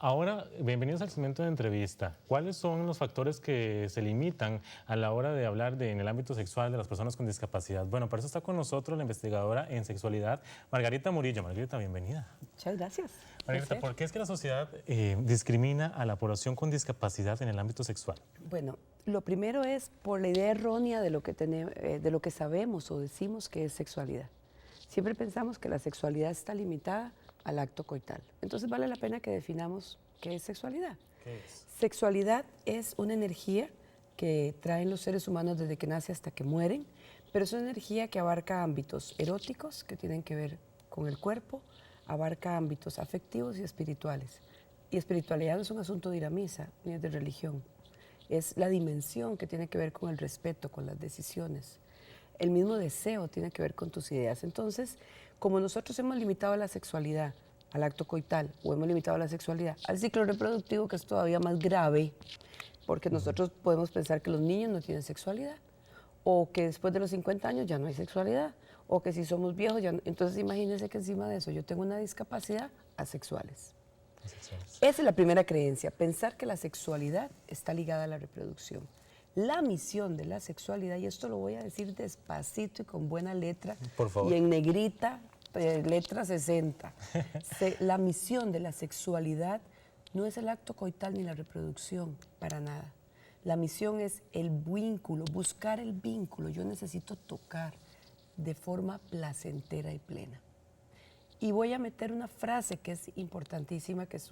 Ahora, bienvenidos al segmento de entrevista. ¿Cuáles son los factores que se limitan a la hora de hablar en el ámbito sexual de las personas con discapacidad? Bueno, para eso está con nosotros la investigadora en sexualidad, Margarita Murillo. Margarita, bienvenida. Muchas gracias. Margarita, ¿por qué es que la sociedad discrimina a la población con discapacidad en el ámbito sexual? Bueno, lo primero es por la idea errónea de lo que sabemos o decimos que es sexualidad. Siempre pensamos que la sexualidad está limitada al acto coital. Entonces vale la pena que definamos qué es sexualidad. ¿Qué es? Sexualidad es una energía que traen los seres humanos desde que nace hasta que mueren, pero es una energía que abarca ámbitos eróticos que tienen que ver con el cuerpo, abarca ámbitos afectivos y espirituales. Y espiritualidad no es un asunto de ir a misa ni es de religión. Es la dimensión que tiene que ver con el respeto, con las decisiones. El mismo deseo tiene que ver con tus ideas. Entonces, como nosotros hemos limitado la sexualidad al acto coital o hemos limitado la sexualidad al ciclo reproductivo, que es todavía más grave, porque nosotros podemos pensar que los niños no tienen sexualidad, o que después de los 50 años ya no hay sexualidad, o que si somos viejos ya no. Entonces imagínense que encima de eso yo tengo una discapacidad asexuales. Esa es la primera creencia, pensar que la sexualidad está ligada a la reproducción. La misión de la sexualidad, y esto lo voy a decir despacito y con buena letra, por favor, y en negrita, letra 60. La misión de la sexualidad no es el acto coital ni la reproducción, para nada. La misión es el vínculo, buscar el vínculo. Yo necesito tocar de forma placentera y plena. Y voy a meter una frase que es importantísima, que es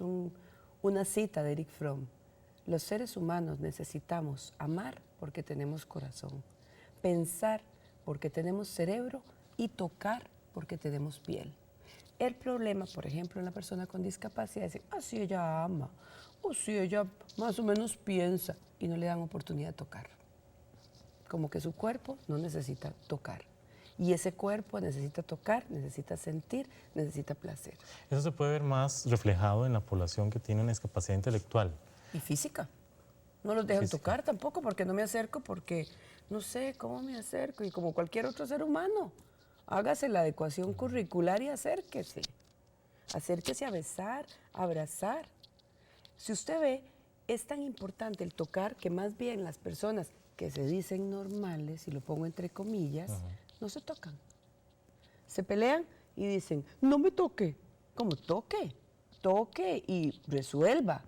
una cita de Erich Fromm. Los seres humanos necesitamos amar porque tenemos corazón, pensar porque tenemos cerebro y tocar porque tenemos piel. El problema, por ejemplo, en la persona con discapacidad es decir, si ella ama, o si ella más o menos piensa, y no le dan oportunidad de tocar. Como que su cuerpo no necesita tocar. Y ese cuerpo necesita tocar, necesita sentir, necesita placer. Eso se puede ver más reflejado en la población que tiene una discapacidad intelectual. Y física. No los dejan tocar tampoco, porque no me acerco, porque no sé cómo me acerco. Y como cualquier otro ser humano, hágase la adecuación curricular y acérquese. Acérquese a besar, a abrazar. Si usted ve, es tan importante el tocar que más bien las personas que se dicen normales, y lo pongo entre comillas, no se tocan. Se pelean y dicen, no me toque. ¿Cómo toque? Toque y resuelva,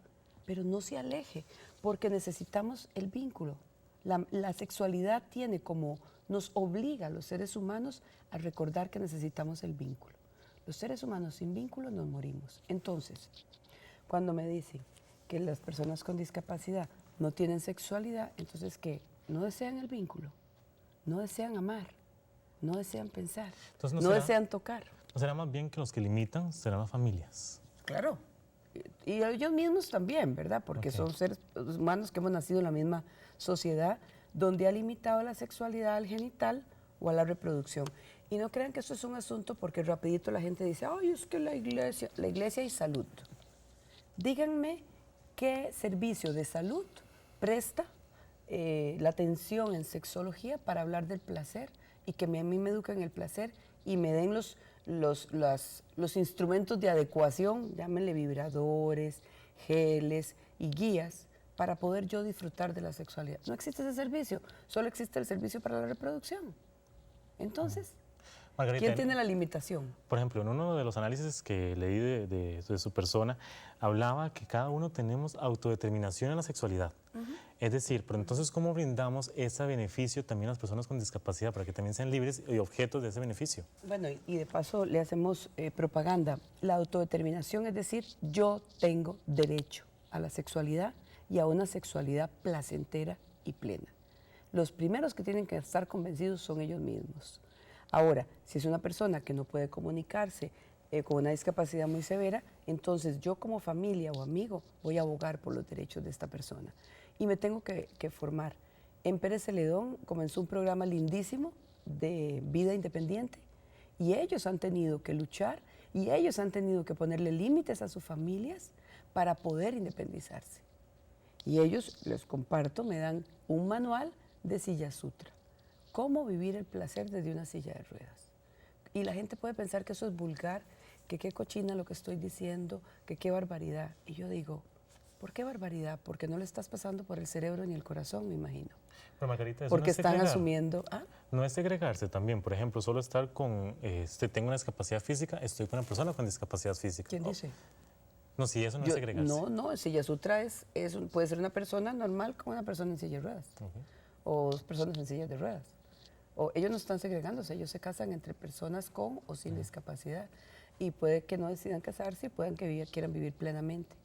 pero no se aleje, porque necesitamos el vínculo. La sexualidad tiene como, nos obliga a los seres humanos a recordar que necesitamos el vínculo. Los seres humanos sin vínculo nos morimos. Entonces, cuando me dicen que las personas con discapacidad no tienen sexualidad, entonces ¿qué? No desean el vínculo, no desean amar, no desean pensar, entonces, no desean tocar. ¿No será más bien que los que limitan serán las familias? Claro. Y ellos mismos también, ¿verdad? Porque son seres humanos que hemos nacido en la misma sociedad donde ha limitado la sexualidad al genital o a la reproducción. Y no crean que esto es un asunto porque rapidito la gente dice, ay, es que la iglesia y salud. Díganme qué servicio de salud presta la atención en sexología para hablar del placer y que a mí me eduquen el placer y me den los instrumentos de adecuación, llámenle vibradores, geles y guías para poder yo disfrutar de la sexualidad. No existe ese servicio, solo existe el servicio para la reproducción. Entonces, Margarita, ¿quién tiene la limitación? Por ejemplo, en uno de los análisis que leí de su persona, hablaba que cada uno tenemos autodeterminación en la sexualidad. Es decir, pero entonces, ¿cómo brindamos ese beneficio también a las personas con discapacidad para que también sean libres y objetos de ese beneficio? Bueno, y de paso le hacemos propaganda. La autodeterminación es decir, yo tengo derecho a la sexualidad y a una sexualidad placentera y plena. Los primeros que tienen que estar convencidos son ellos mismos. Ahora, si es una persona que no puede comunicarse con una discapacidad muy severa, entonces yo como familia o amigo voy a abogar por los derechos de esta persona. Y me tengo que formar. En Pérez Celedón comenzó un programa lindísimo de vida independiente y ellos han tenido que luchar y ellos han tenido que ponerle límites a sus familias para poder independizarse. Y ellos, les comparto, me dan un manual de Silla Sutra. Cómo vivir el placer desde una silla de ruedas. Y la gente puede pensar que eso es vulgar, que qué cochina lo que estoy diciendo, que qué barbaridad. Y yo digo, ¿por qué barbaridad? Porque no le estás pasando por el cerebro ni el corazón, me imagino. Pero Margarita, eso Porque no es están segregar. asumiendo... ¿Ah? No es segregarse también, por ejemplo, solo estar con, tengo una discapacidad física, estoy con una persona con discapacidad física. ¿Quién dice? No, sí, eso no es segregarse. No, el Silla Sutra puede ser una persona normal como una persona en silla de ruedas. O dos personas en sillas de ruedas. O ellos no están segregándose, ellos se casan entre personas con o sin discapacidad. Y puede que no decidan casarse y puedan que quieran vivir plenamente.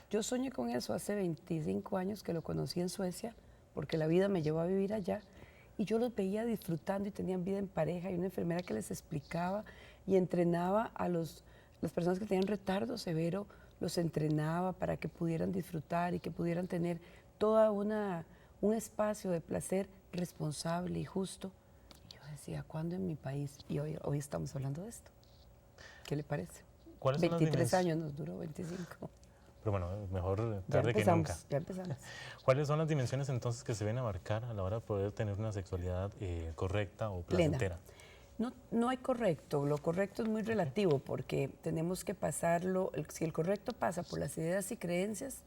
Yo soñé con eso hace 25 años que lo conocí en Suecia, porque la vida me llevó a vivir allá. Y yo los veía disfrutando y tenían vida en pareja. Y una enfermera que les explicaba y entrenaba a las personas que tenían retardo severo, los entrenaba para que pudieran disfrutar y que pudieran tener toda un espacio de placer responsable y justo. Y yo decía, ¿cuándo en mi país? Y hoy estamos hablando de esto. ¿Qué le parece? ¿Cuáles son las 23 años nos duró, 25. Pero bueno, mejor tarde que nunca. Ya empezamos. ¿Cuáles son las dimensiones entonces que se ven a marcar a la hora de poder tener una sexualidad correcta o Plena. placentera? No hay correcto, lo correcto es muy relativo porque tenemos que pasarlo, si el correcto pasa por las ideas y creencias,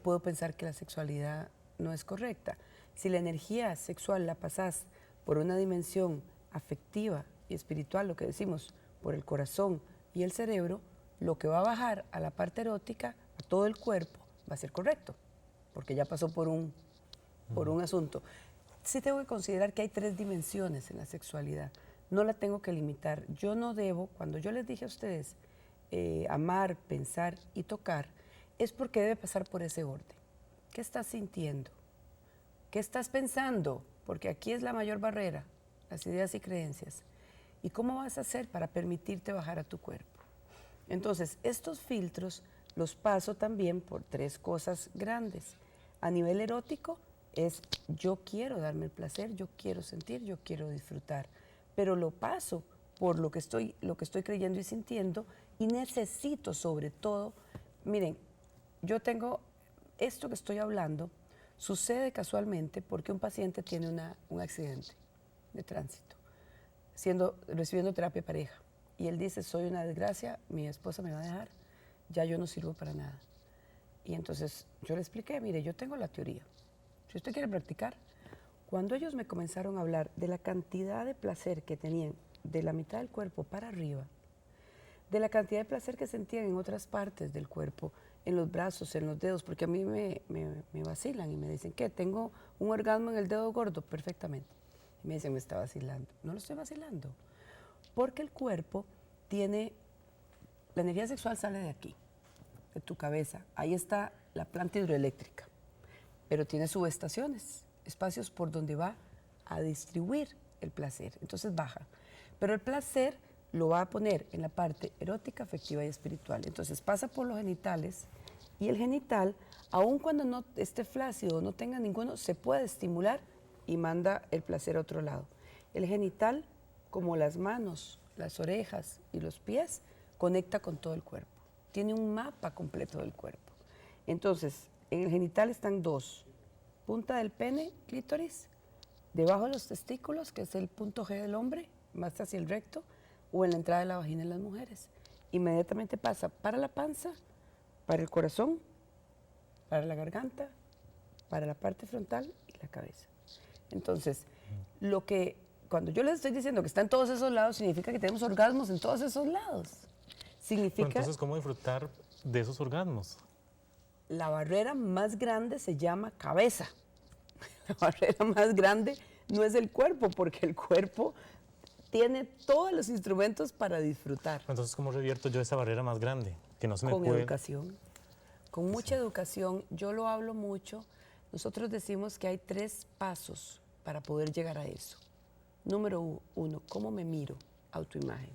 puedo pensar que la sexualidad no es correcta. Si la energía sexual la pasas por una dimensión afectiva y espiritual, lo que decimos, por el corazón y el cerebro, lo que va a bajar a la parte erótica, a todo el cuerpo, va a ser correcto, porque ya pasó por un asunto. Sí tengo que considerar que hay 3 dimensiones en la sexualidad. No la tengo que limitar. Yo no debo, cuando yo les dije a ustedes, amar, pensar y tocar, es porque debe pasar por ese orden. ¿Qué estás sintiendo? ¿Qué estás pensando? Porque aquí es la mayor barrera, las ideas y creencias. ¿Y cómo vas a hacer para permitirte bajar a tu cuerpo? Entonces, estos filtros los paso también por 3 cosas grandes. A nivel erótico es yo quiero darme el placer, yo quiero sentir, yo quiero disfrutar. Pero lo paso por lo que estoy creyendo y sintiendo y necesito sobre todo, miren, yo tengo esto que estoy hablando, sucede casualmente porque un paciente tiene un accidente de tránsito, recibiendo terapia de pareja. Y él dice, soy una desgracia, mi esposa me va a dejar, ya yo no sirvo para nada. Y entonces yo le expliqué, mire, yo tengo la teoría, si usted quiere practicar. Cuando ellos me comenzaron a hablar de la cantidad de placer que tenían de la mitad del cuerpo para arriba, de la cantidad de placer que sentían en otras partes del cuerpo, en los brazos, en los dedos, porque a mí me vacilan y me dicen, ¿qué? ¿Tengo un orgasmo en el dedo gordo? Perfectamente. Y me dicen, me está vacilando. No lo estoy vacilando, porque el cuerpo tiene, la energía sexual sale de aquí, de tu cabeza. Ahí está la planta hidroeléctrica, pero tiene subestaciones, espacios por donde va a distribuir el placer. Entonces baja. Pero el placer lo va a poner en la parte erótica, afectiva y espiritual. Entonces pasa por los genitales y el genital, aun cuando no esté flácido o no tenga ninguno, se puede estimular y manda el placer a otro lado. El genital, como las manos, las orejas y los pies, conecta con todo el cuerpo. Tiene un mapa completo del cuerpo. Entonces, en el genital están 2. Punta del pene, clítoris, debajo de los testículos, que es el punto G del hombre, más hacia el recto, o en la entrada de la vagina en las mujeres. Inmediatamente pasa para la panza, para el corazón, para la garganta, para la parte frontal y la cabeza. Entonces, cuando yo les estoy diciendo que está en todos esos lados, significa que tenemos orgasmos en todos esos lados. Significa... Pero entonces, ¿cómo disfrutar de esos orgasmos? La barrera más grande se llama cabeza. La barrera más grande no es el cuerpo, porque el cuerpo tiene todos los instrumentos para disfrutar. Entonces, ¿cómo revierto yo esa barrera más grande? Que no se me Con puede... educación. Con mucha educación. Yo lo hablo mucho. Nosotros decimos que hay 3 pasos para poder llegar a eso. Número 1, ¿cómo me miro? Autoimagen.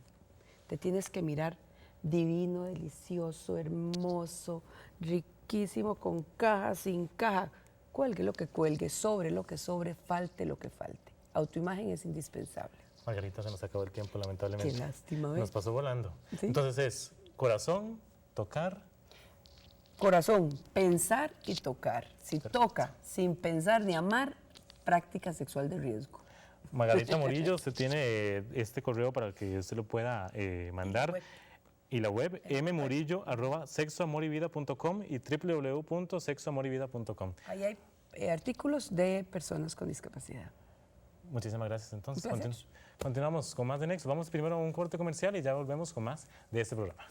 Te tienes que mirar divino, delicioso, hermoso, riquísimo, con caja, sin caja. Cuelgue lo que cuelgue, sobre lo que sobre, falte lo que falte. Autoimagen es indispensable. Margarita, se nos acabó el tiempo, lamentablemente. Qué lástima, ¿ves? Nos pasó volando. ¿Sí? Entonces es corazón, tocar. Corazón, pensar y tocar. Si Perfecto. toca sin pensar ni amar, práctica sexual de riesgo. Margarita Morillo, usted tiene este correo para que usted lo pueda mandar. Y la web mmurillo@sexoamorivida.com y www.sexoamorivida.com. Ahí hay artículos de personas con discapacidad. Muchísimas gracias. Entonces, Un placer. continuamos con más de Nexo. Vamos primero a un corte comercial y ya volvemos con más de este programa.